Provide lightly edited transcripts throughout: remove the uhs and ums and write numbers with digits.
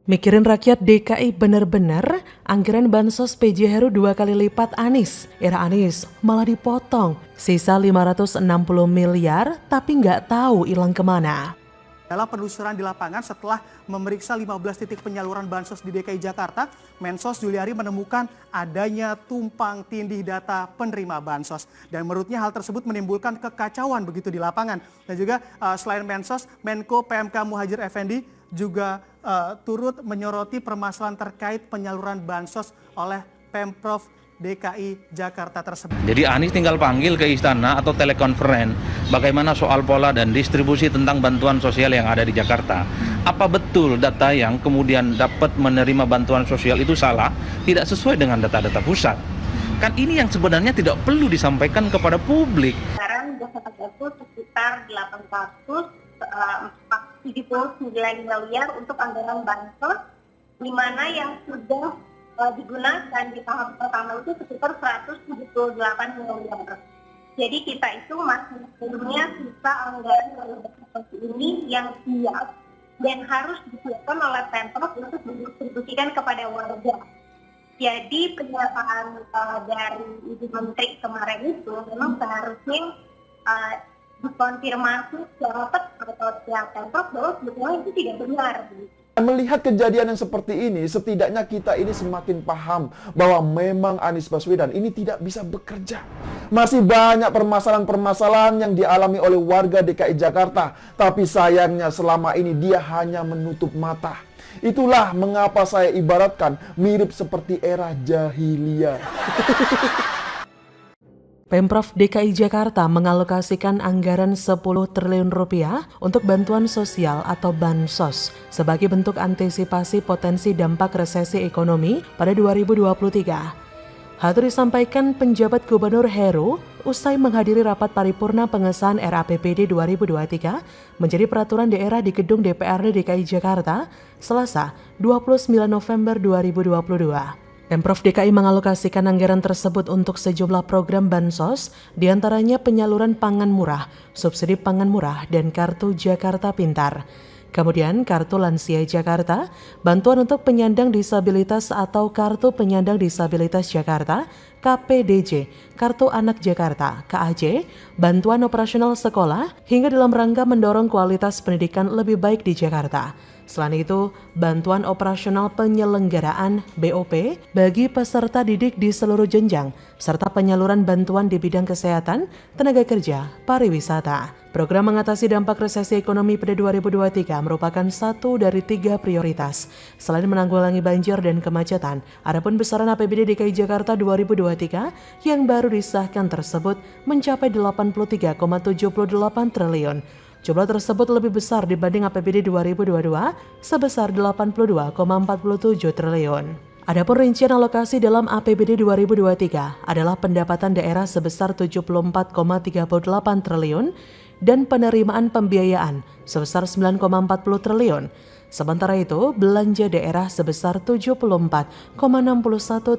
Mikirin rakyat DKI bener-bener, anggaran bansos PJ Heru 2 kali lipat Anies. Era Anies malah dipotong, sisa 560 miliar tapi nggak tahu hilang kemana. Dalam penelusuran di lapangan setelah memeriksa 15 titik penyaluran bansos di DKI Jakarta, Mensos Juliari menemukan adanya tumpang tindih data penerima bansos. Dan menurutnya hal tersebut menimbulkan kekacauan begitu di lapangan. Dan juga selain Mensos, Menko PMK Muhadjir Effendi juga turut menyoroti permasalahan terkait penyaluran bansos oleh Pemprov DKI Jakarta tersebut. Jadi Anies tinggal panggil ke istana atau telekonferen bagaimana soal pola dan distribusi tentang bantuan sosial yang ada di Jakarta. Apa betul data yang kemudian dapat menerima bantuan sosial itu salah, tidak sesuai dengan data-data pusat? Kan ini yang sebenarnya tidak perlu disampaikan kepada publik. Sekarang jasa tergabung sekitar 879 miliar untuk anggaran bansos, di mana yang sudah digunakan di tahap pertama itu sekitar 178 miliar. Jadi kita itu masih punya sisa anggaran dari bansos ini yang siap dan harus disiapkan oleh Pemprov untuk didistribusikan kepada warga. Jadi pernyataan dari Ibu Menteri kemarin itu memang seharusnya dikonfirmasi secara tepat atau pihak Pemprov bahwa sebetulnya itu tidak benar. Melihat kejadian yang seperti ini, setidaknya kita ini semakin paham bahwa memang Anies Baswedan ini tidak bisa bekerja. Masih banyak permasalahan-permasalahan yang dialami oleh warga DKI Jakarta, tapi sayangnya selama ini dia hanya menutup mata. Itulah mengapa saya ibaratkan mirip seperti era jahiliyah. Pemprov DKI Jakarta mengalokasikan anggaran 10 triliun rupiah untuk bantuan sosial atau bansos sebagai bentuk antisipasi potensi dampak resesi ekonomi pada 2023. Hal itu disampaikan penjabat Gubernur Heru usai menghadiri rapat paripurna pengesahan RAPBD 2023 menjadi peraturan daerah di gedung DPRD DKI Jakarta Selasa 29 November 2022. Pemprov DKI mengalokasikan anggaran tersebut untuk sejumlah program bansos, diantaranya penyaluran pangan murah, subsidi pangan murah, dan kartu Jakarta Pintar. Kemudian kartu lansia Jakarta, bantuan untuk penyandang disabilitas atau kartu penyandang disabilitas Jakarta, KPDJ, kartu anak Jakarta, KAJ, bantuan operasional sekolah, hingga dalam rangka mendorong kualitas pendidikan lebih baik di Jakarta. Selain itu, bantuan operasional penyelenggaraan BOP bagi peserta didik di seluruh jenjang, serta penyaluran bantuan di bidang kesehatan, tenaga kerja, pariwisata. Program mengatasi dampak resesi ekonomi pada 2023 merupakan satu dari 3 prioritas. Selain menanggulangi banjir dan kemacetan, adapun besaran APBD DKI Jakarta 2023 yang baru disahkan tersebut mencapai 83,78 triliun. Jumlah tersebut lebih besar dibanding APBD 2022 sebesar 82,47 triliun. Adapun rincian alokasi dalam APBD 2023 adalah pendapatan daerah sebesar 74,38 triliun dan penerimaan pembiayaan sebesar 9,40 triliun. Sementara itu, belanja daerah sebesar 74,61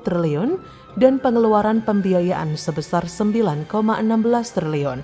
triliun dan pengeluaran pembiayaan sebesar 9,16 triliun.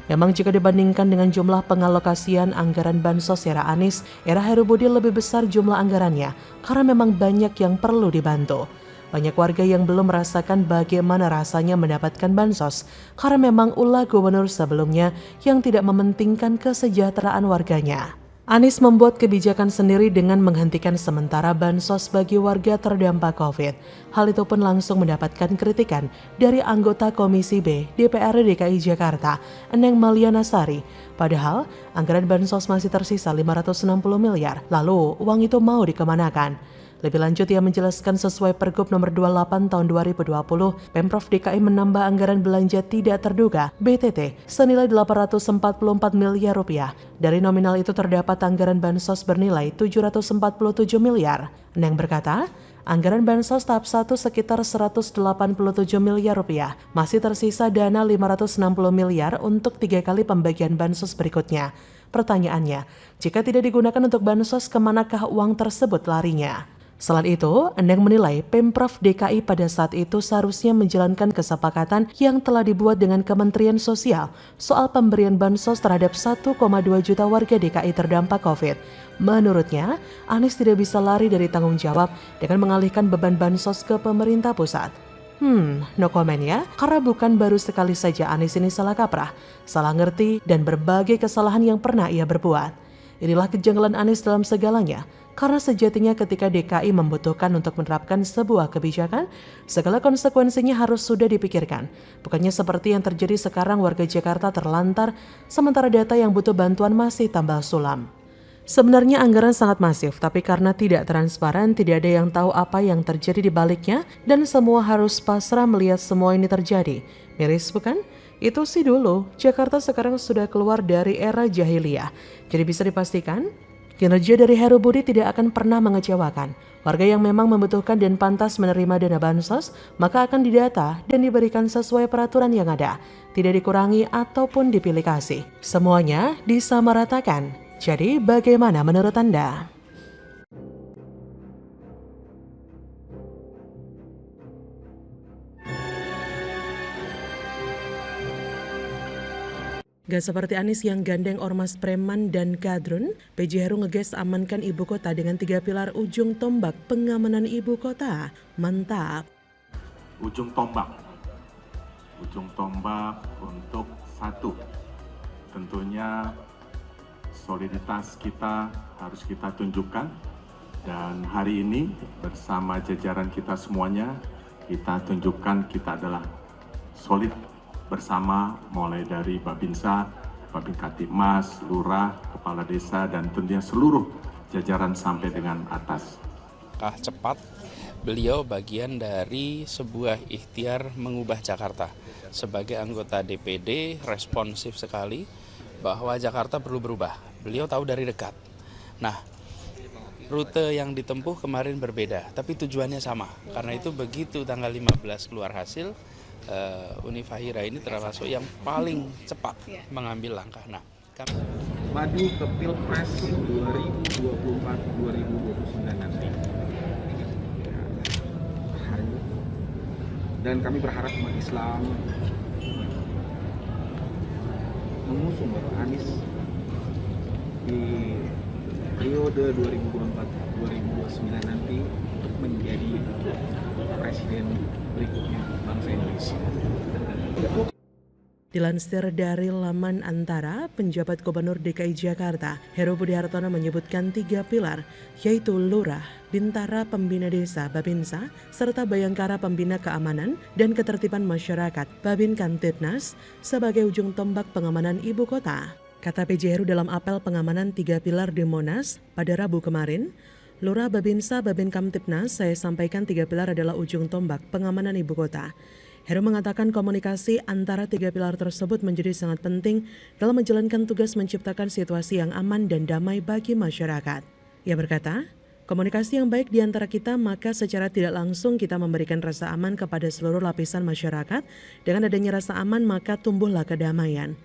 Memang jika dibandingkan dengan jumlah pengalokasian anggaran bansos era Anies, era Heru Budi lebih besar jumlah anggarannya karena memang banyak yang perlu dibantu. Banyak warga yang belum merasakan bagaimana rasanya mendapatkan bansos karena memang ulah gubernur sebelumnya yang tidak mementingkan kesejahteraan warganya. Anies membuat kebijakan sendiri dengan menghentikan sementara bansos bagi warga terdampak COVID. Hal itu pun langsung mendapatkan kritikan dari anggota Komisi B DPRD DKI Jakarta, Eneng Maliana Sari. Padahal anggaran bansos masih tersisa 560 miliar, lalu uang itu mau dikemanakan? Lebih lanjut, ia menjelaskan sesuai Pergub nomor 28 tahun 2020, Pemprov DKI menambah anggaran belanja tidak terduga BTT senilai 844 miliar rupiah. Dari nominal itu terdapat anggaran bansos bernilai 747 miliar. Neng berkata, anggaran bansos tahap 1 sekitar 187 miliar rupiah. Masih tersisa dana 560 miliar untuk 3 kali pembagian bansos berikutnya. Pertanyaannya, jika tidak digunakan untuk bansos, kemanakah uang tersebut larinya? Selain itu, Endang menilai Pemprov DKI pada saat itu seharusnya menjalankan kesepakatan yang telah dibuat dengan Kementerian Sosial soal pemberian bansos terhadap 1,2 juta warga DKI terdampak COVID. Menurutnya, Anies tidak bisa lari dari tanggung jawab dengan mengalihkan beban bansos ke pemerintah pusat. No comment ya, karena bukan baru sekali saja Anies ini salah kaprah, salah ngerti, dan berbagai kesalahan yang pernah ia berbuat. Inilah kejanggalan Anies dalam segalanya, karena sejatinya ketika DKI membutuhkan untuk menerapkan sebuah kebijakan, segala konsekuensinya harus sudah dipikirkan. Bukannya seperti yang terjadi sekarang warga Jakarta terlantar, sementara data yang butuh bantuan masih tambah sulam. Sebenarnya anggaran sangat masif, tapi karena tidak transparan, tidak ada yang tahu apa yang terjadi di baliknya, dan semua harus pasrah melihat semua ini terjadi. Miris bukan? Itu sih dulu, Jakarta sekarang sudah keluar dari era jahiliyah. Jadi bisa dipastikan, kinerja dari Heru Budi tidak akan pernah mengecewakan. Warga yang memang membutuhkan dan pantas menerima dana bansos, maka akan didata dan diberikan sesuai peraturan yang ada. Tidak dikurangi ataupun dipilih kasih. Semuanya disamaratakan. Jadi bagaimana menurut Anda? Gak seperti Anies yang gandeng ormas preman dan kadrun, PJ Heru ngegas amankan ibu kota dengan 3 pilar ujung tombak pengamanan ibu kota. Mantap. Ujung tombak untuk satu, tentunya soliditas kita harus kita tunjukkan, dan hari ini bersama jajaran kita semuanya kita tunjukkan kita adalah solid bersama, mulai dari Babinsa, Babin Kamtibmas, Lurah, Kepala Desa, dan tentunya seluruh jajaran sampai dengan atas. Langkah cepat, beliau bagian dari sebuah ikhtiar mengubah Jakarta. Sebagai anggota DPD, responsif sekali bahwa Jakarta perlu berubah. Beliau tahu dari dekat. Nah, rute yang ditempuh kemarin berbeda, tapi tujuannya sama. Karena itu begitu tanggal 15 keluar hasil, Unifahira ini termasuk yang paling cepat mengambil langkah. Nah, kami maju ke Pilpres 2024-2029 nanti. Dan kami berharap umat Islam mengusung Bapak Anies di periode 2024-2029 nanti untuk menjadi presiden berikutnya bangsa Indonesia. Dilansir dari laman Antara, penjabat Gubernur DKI Jakarta, Heru Budi Hartono menyebutkan 3 pilar, yaitu Lurah, Bintara Pembina Desa Babinsa, serta Bayangkara Pembina Keamanan dan Ketertiban Masyarakat Babin Kamtibnas sebagai ujung tombak pengamanan ibu kota. Kata PJ Heru dalam apel pengamanan 3 pilar di Monas pada Rabu kemarin, Lurah, Babinsa, Babin Kamtibnas, saya sampaikan 3 pilar adalah ujung tombak pengamanan ibu kota. Heru mengatakan komunikasi antara 3 pilar tersebut menjadi sangat penting dalam menjalankan tugas menciptakan situasi yang aman dan damai bagi masyarakat. Ia berkata, komunikasi yang baik di antara kita, maka secara tidak langsung kita memberikan rasa aman kepada seluruh lapisan masyarakat. Dengan adanya rasa aman, maka tumbuhlah kedamaian.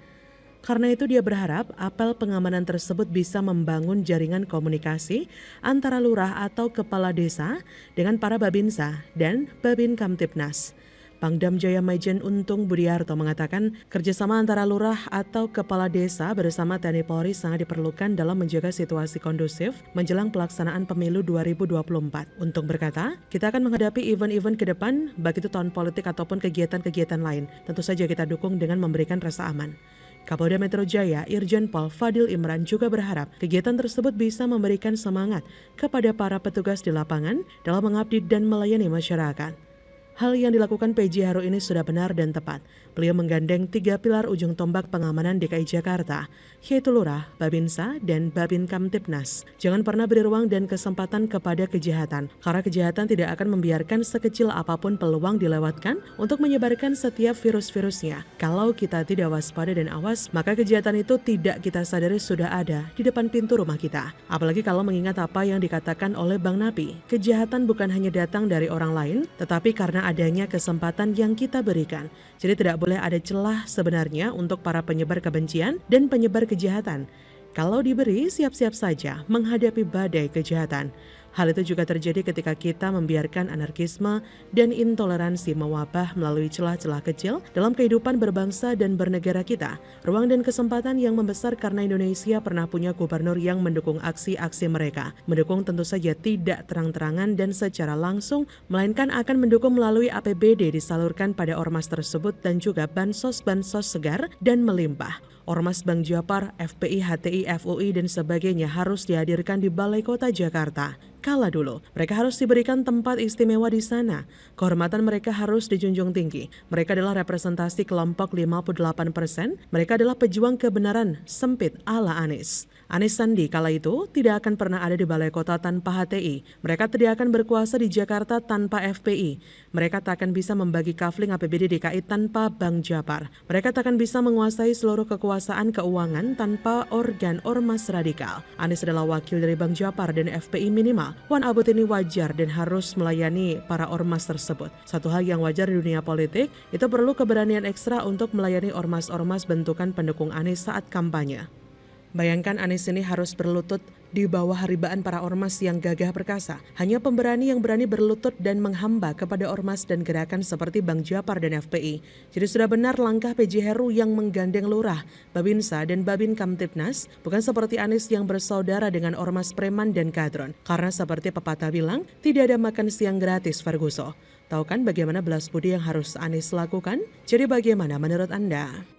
Karena itu dia berharap apel pengamanan tersebut bisa membangun jaringan komunikasi antara lurah atau kepala desa dengan para babinsa dan Babin Kamtibnas. Pangdam Jaya Majen Untung Budiarto mengatakan kerjasama antara lurah atau kepala desa bersama TNI Polri sangat diperlukan dalam menjaga situasi kondusif menjelang pelaksanaan pemilu 2024. Untung berkata, kita akan menghadapi event-event ke depan, baik itu tahun politik ataupun kegiatan-kegiatan lain. Tentu saja kita dukung dengan memberikan rasa aman. Kapolda Metro Jaya, Irjen Pol Fadil Imran juga berharap kegiatan tersebut bisa memberikan semangat kepada para petugas di lapangan dalam mengabdi dan melayani masyarakat. Hal yang dilakukan PJ Heru ini sudah benar dan tepat. Beliau menggandeng 3 pilar ujung tombak pengamanan DKI Jakarta, yaitu Lurah, Babinsa, dan Babin Kamtibnas. Jangan pernah beri ruang dan kesempatan kepada kejahatan, karena kejahatan tidak akan membiarkan sekecil apapun peluang dilewatkan untuk menyebarkan setiap virus-virusnya. Kalau kita tidak waspada dan awas, maka kejahatan itu tidak kita sadari sudah ada di depan pintu rumah kita. Apalagi kalau mengingat apa yang dikatakan oleh Bang Napi, kejahatan bukan hanya datang dari orang lain, tetapi karena adanya kesempatan yang kita berikan. Jadi tidak boleh ada celah sebenarnya untuk para penyebar kebencian dan penyebar kejahatan. Kalau diberi, siap-siap saja menghadapi badai kejahatan. Hal itu juga terjadi ketika kita membiarkan anarkisme dan intoleransi mewabah melalui celah-celah kecil dalam kehidupan berbangsa dan bernegara kita. Ruang dan kesempatan yang membesar karena Indonesia pernah punya gubernur yang mendukung aksi-aksi mereka. Mendukung tentu saja tidak terang-terangan dan secara langsung, melainkan akan mendukung melalui APBD disalurkan pada ormas tersebut dan juga bansos-bansos segar dan melimpah. Ormas Bank Japar, FPI, HTI, FUI, dan sebagainya harus dihadirkan di Balai Kota Jakarta. Kala dulu, mereka harus diberikan tempat istimewa di sana. Kehormatan mereka harus dijunjung tinggi. Mereka adalah representasi kelompok 58%. Mereka adalah pejuang kebenaran sempit ala Anies. Anies Sandi kala itu tidak akan pernah ada di Balai Kota tanpa HTI. Mereka tidak akan berkuasa di Jakarta tanpa FPI. Mereka tak akan bisa membagi kafling APBD DKI tanpa Bank Japar. Mereka tak akan bisa menguasai seluruh kekuasaan keuangan tanpa organ ormas radikal. Anies adalah wakil dari Bank Japar dan FPI minimal. Wan Abut ini wajar dan harus melayani para ormas tersebut. Satu hal yang wajar di dunia politik, itu perlu keberanian ekstra untuk melayani ormas-ormas bentukan pendukung Anies saat kampanye. Bayangkan Anies ini harus berlutut di bawah haribaan para ormas yang gagah perkasa. Hanya pemberani yang berani berlutut dan menghamba kepada ormas dan gerakan seperti Bank Japar dan FPI. Jadi sudah benar langkah PJ Heru yang menggandeng Lurah, Babinsa, dan Babin Kamtipnas, bukan seperti Anies yang bersaudara dengan ormas preman dan kadron. Karena seperti pepatah bilang, tidak ada makan siang gratis, Ferguso. Tahu kan bagaimana belas budi yang harus Anies lakukan? Jadi bagaimana menurut Anda?